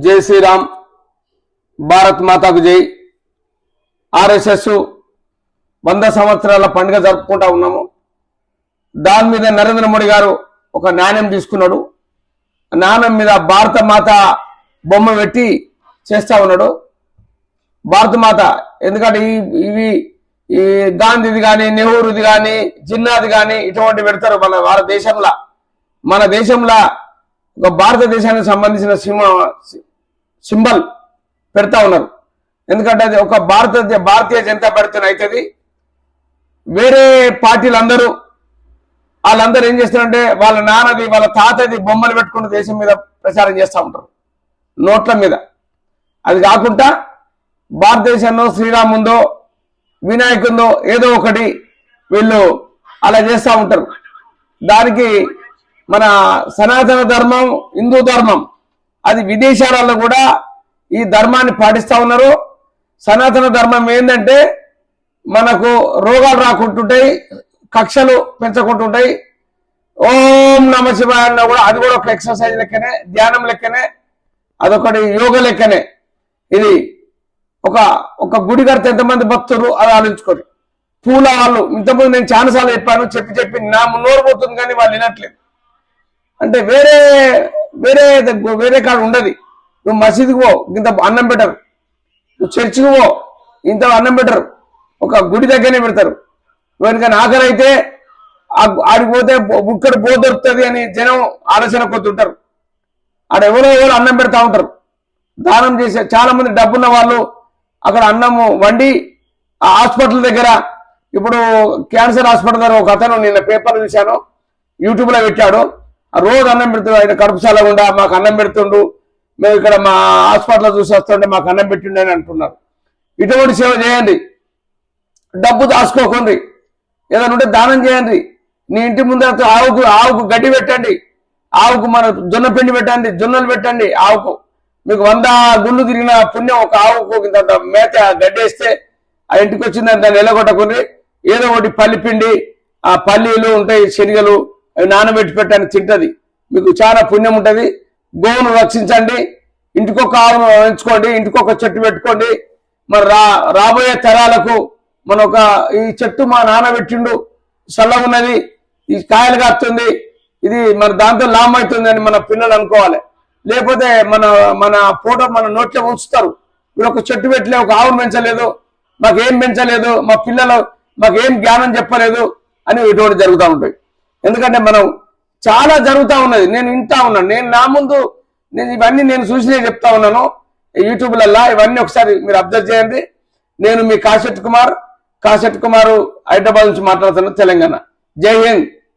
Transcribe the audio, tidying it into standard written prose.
జై శ్రీరామ్, భారత్ మాతాకు జై. ఆర్ఎస్ఎస్ 100 సంవత్సరాల పండుగ జరుపుకుంటా ఉన్నాము. దాని మీద నరేంద్ర మోడీ గారు ఒక నాణ్యం తీసుకున్నాడు. నాణ్యం మీద భారత మాత బొమ్మ పెట్టి చేస్తా ఉన్నాడు. భారత మాత ఎందుకంటే ఈ గాంధీది కానీ, నెహ్రూది కానీ, జిన్నాది కానీ ఇటువంటి పెడతారు వాళ్ళ దేశంలో. మన దేశంలో ఒక భారతదేశానికి సంబంధించిన సింబల్ పెడతా ఉన్నారు. ఎందుకంటే అది ఒక భారతీయ జనతా పార్టీతో అవుతుంది. వేరే పార్టీలందరూ వాళ్ళందరూ ఏం చేస్తారంటే వాళ్ళ నాన్నది వాళ్ళ తాతది బొమ్మలు పెట్టుకుని దేశం మీద ప్రచారం చేస్తూ ఉంటారు, నోట్ల మీద. అది కాకుండా భారతదేశంలో శ్రీరాముందో వినాయకుందో ఏదో ఒకటి వీళ్ళు అలా చేస్తూ ఉంటారు. దానికి మన సనాతన ధర్మం, హిందూ ధర్మం, అది విదేశాలలో కూడా ఈ ధర్మాన్ని పాటిస్తూ ఉన్నారు. సనాతన ధర్మం ఏంటంటే మనకు రోగాలు రాకుంటుంటాయి, కక్షలు పెంచకుంటుంటాయి. ఓం నమ శివాయ అన్న కూడా అది కూడా ఒక ఎక్సర్సైజ్ లెక్కనే, ధ్యానం లెక్కనే, అదొకటి యోగ లెక్కనే. ఇది ఒక గుడి కడితే ఎంతమంది భక్తులు అది ఆలోచించుకోండి. పూల వాళ్ళు ఇంతకుముందు నేను చాలాసార్లు చెప్పాను, చెప్పి నా నోరు పోతుంది కానీ వాళ్ళు వినట్లేదు. అంటే వేరే కాడ ఉండదు. నువ్వు మసీదుకు పో, ఇంత అన్నం పెట్టరు. నువ్వు చర్చికి పో, ఇంత అన్నం పెట్టరు. ఒక గుడి దగ్గరనే పెడతారు. ఎవరికైనా ఆఖరి అయితే ఆడికి పోతే ఇక్కడ పో దొరుకుతుంది అని జనం ఆలోచన కొద్దుంటారు. ఆడ ఎవరో అన్నం పెడతా ఉంటారు, దానం చేసే. చాలా మంది డబ్బున్న వాళ్ళు అక్కడ అన్నము వండి ఆ హాస్పిటల్ దగ్గర, ఇప్పుడు క్యాన్సర్ హాస్పిటల్ దగ్గర ఒక అతను నిన్న పేపర్లు చూశాను, యూట్యూబ్లో పెట్టాడు. ఆ రోజు అన్నం పెడుతుండు. ఆయన కడుపు చాలకుండా మాకు అన్నం పెడుతుండు, మేము ఇక్కడ మా హాస్పిటల్లో చూసి వస్తుంటే మాకు అన్నం పెట్టిండి అని అంటున్నారు. ఇటువంటి సేవ చేయండి, డబ్బు దాచుకోకండి, ఏదైనా ఉంటే దానం చేయండి. నీ ఇంటి ముందు ఆవుకు గడ్డి పెట్టండి, ఆవుకు మన జొన్న పిండి పెట్టండి, జొన్నలు పెట్టండి. ఆవుకు మీకు 100 గుళ్ళు తిరిగిన పుణ్యం ఒక ఆవుకు ఇంత మేత గడ్డేస్తే ఆ ఇంటికి వచ్చిందని దాన్ని ఎలగొట్టకుండి. ఏదో ఒకటి పల్లిపిండి, ఆ పల్లీలు ఉంటాయి, శనగలు, అవి నానబెట్టి పెట్టండి, తింటది. మీకు చాలా పుణ్యం ఉంటుంది. గోవును రక్షించండి, ఇంటికొక ఆవును ఎంచుకోండి, ఇంటికొక చెట్టు పెట్టుకోండి. మరి రాబోయే తరాలకు ఈ చెట్టు మా నాన్న పెట్టిండు, చల్లగా ఉన్నది, ఈ కాయలు కాస్తుంది, ఇది మరి దాంతో లాభం అవుతుంది అని మన పిల్లలు అనుకోవాలి. లేకపోతే మన ఫోటో మన నోట్లో ఉంచుతారు. మీరు ఒక చెట్టు పెట్టలే, ఒక ఆవును పెంచలేదు, మాకేం పెంచలేదు, మా పిల్లలు మాకేం జ్ఞానం చెప్పలేదు అని ఇటువంటి జరుగుతూ ఉంటాయి. ఎందుకంటే మనం చాలా జరుగుతూ ఉన్నది. నేను వింటా ఉన్నాను, నేను నా ముందు ఇవన్నీ నేను చూసినే చెప్తా ఉన్నాను యూట్యూబ్లల్లా. ఇవన్నీ ఒకసారి మీరు అబ్జర్వ్ చేయండి. నేను మీ కాశెట్టి కుమార్ హైదరాబాద్ నుంచి మాట్లాడుతున్నాను, తెలంగాణ. జై హింద్.